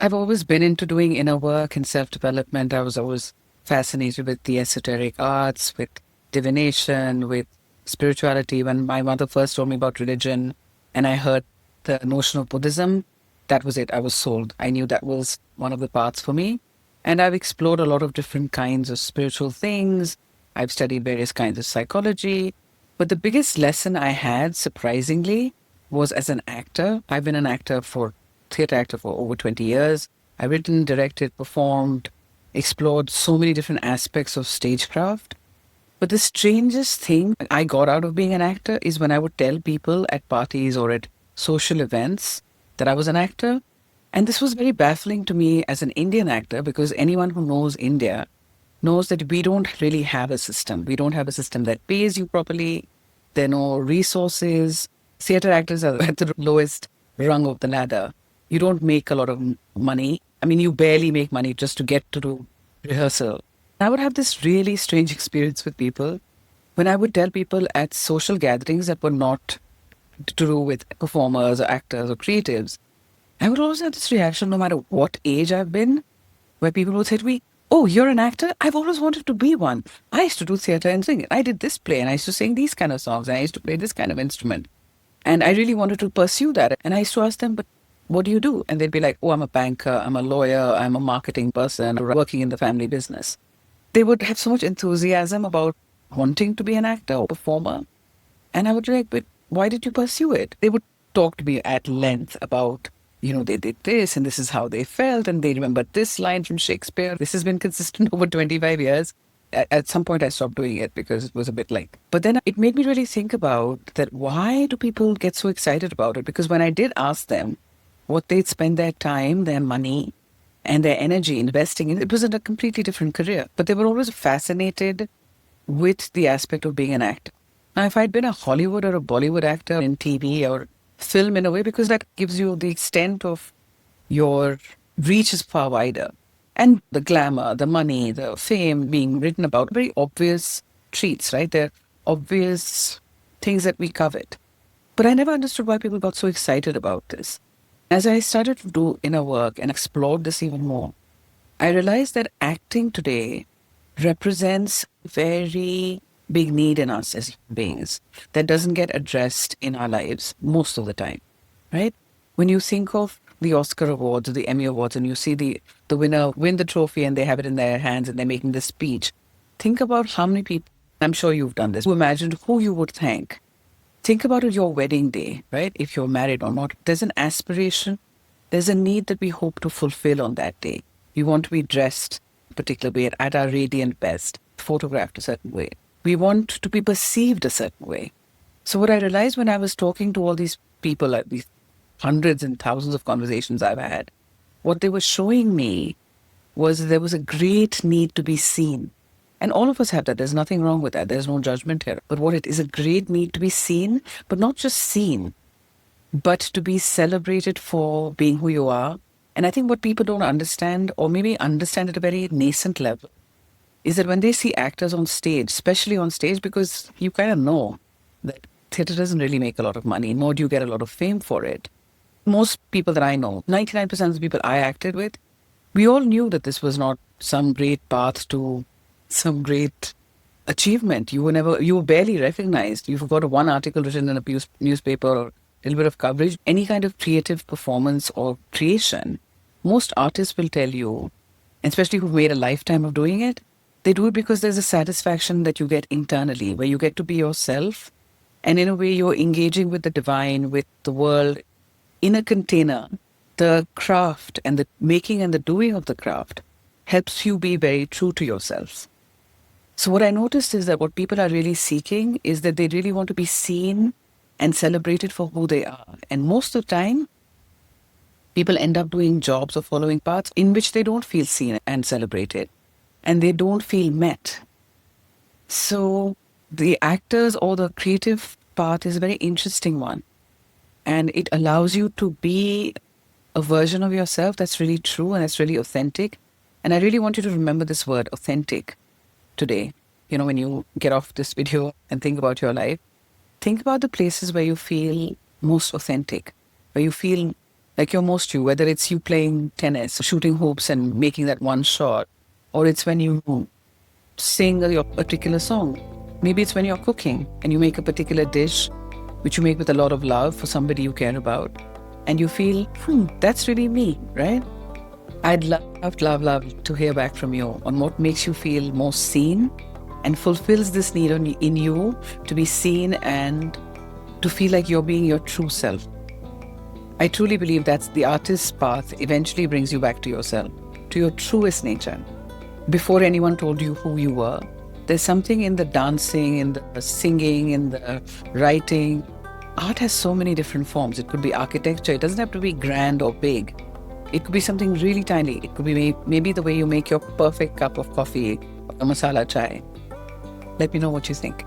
I've always been into doing inner work and self-development. I was always fascinated with the esoteric arts, with divination, with spirituality. When my mother first told me about religion and I heard the notion of Buddhism, that was it. I was sold. I knew that was one of the paths for me. And I've explored a lot of different kinds of spiritual things. I've studied various kinds of psychology. But the biggest lesson I had, surprisingly, was as an actor. I've been an actor for theatre actor for over 20 years. I've written, directed, performed, explored so many different aspects of stagecraft. But the strangest thing I got out of being an actor is when I would tell people at parties or at social events that I was an actor. And this was very baffling to me as an Indian actor because anyone who knows India knows that we don't really have a system. We don't have a system that pays you properly. There are no resources. Theater actors are at the lowest rung of the ladder. You don't make a lot of money. I mean, you barely make money just to get to do rehearsal. I would have this really strange experience with people when I would tell people at social gatherings that were not to do with performers or actors or creatives. I would always have this reaction, no matter what age I've been, where people would say to me, "Oh, you're an actor? I've always wanted to be one. I used to do theater and sing. I did this play and I used to sing these kind of songs and I used to play this kind of instrument. And I really wanted to pursue that." And I used to ask them, "But what do you do?" And they'd be like, "Oh, I'm a banker, I'm a lawyer, I'm a marketing person, or working in the family business." They would have so much enthusiasm about wanting to be an actor or performer. And I would be like, "But why did you pursue it?" They would talk to me at length about, they did this and this is how they felt and they remembered this line from Shakespeare. This has been consistent over 25 years. At some point, I stopped doing it because it was a bit like. But then it made me really think about that. Why do people get so excited about it? Because when I did ask them what they'd spend their time, their money, and their energy investing in, it was in a completely different career. But they were always fascinated with the aspect of being an actor. Now, if I'd been a Hollywood or a Bollywood actor in TV or film in a way, because that gives you the extent of your reach is far wider. And the glamour, the money, the fame being written about, very obvious treats, right? They're obvious things that we covet. But I never understood why people got so excited about this. As I started to do inner work and explored this even more, I realized that acting today represents a very big need in us as human beings that doesn't get addressed in our lives most of the time, right? When you think of the Oscar Awards or the Emmy Awards and you see the winner win the trophy and they have it in their hands and they're making this speech, think about how many people, I'm sure you've done this, who imagined who you would thank. Think about it your wedding day, right? If you're married or not, there's an aspiration, there's a need that we hope to fulfill on that day. We want to be dressed a particular way, at our radiant best, photographed a certain way. We want to be perceived a certain way. So what I realized when I was talking to all these people, like these hundreds and thousands of conversations I've had, what they were showing me was there was a great need to be seen. And all of us have that. There's nothing wrong with that. There's no judgment here. But what it is, a great need to be seen, but not just seen, but to be celebrated for being who you are. And I think what people don't understand, or maybe understand at a very nascent level, is that when they see actors on stage, especially on stage, because you kind of know that theatre doesn't really make a lot of money, nor do you get a lot of fame for it. Most people that I know, 99% of the people I acted with, we all knew that this was not some great path to some great achievement. You were barely recognized. You've got one article written in a newspaper or a little bit of coverage. Any kind of creative performance or creation, most artists will tell you, especially who've made a lifetime of doing it, they do it because there's a satisfaction that you get internally, where you get to be yourself. And in a way, you're engaging with the divine, with the world in a container. The craft and the making and the doing of the craft helps you be very true to yourself. So what I noticed is that what people are really seeking is that they really want to be seen and celebrated for who they are. And most of the time, people end up doing jobs or following paths in which they don't feel seen and celebrated, and they don't feel met. So the actors or the creative path is a very interesting one. And it allows you to be a version of yourself that's really true and that's really authentic. And I really want you to remember this word, authentic, today. When you get off this video and think about your life, think about the places where you feel most authentic, where you feel like you're most you, whether it's you playing tennis, shooting hoops and making that one shot, or it's when you sing your particular song. Maybe it's when you're cooking and you make a particular dish which you make with a lot of love for somebody you care about. And you feel, that's really me, right? I'd love to hear back from you on what makes you feel most seen and fulfills this need in you to be seen and to feel like you're being your true self. I truly believe that's the artist's path eventually brings you back to yourself, to your truest nature. Before anyone told you who you were, there's something in the dancing, in the singing, in the writing. Art has so many different forms. It could be architecture. It doesn't have to be grand or big. It could be something really tiny. It could be maybe the way you make your perfect cup of coffee or a masala chai. Let me know what you think.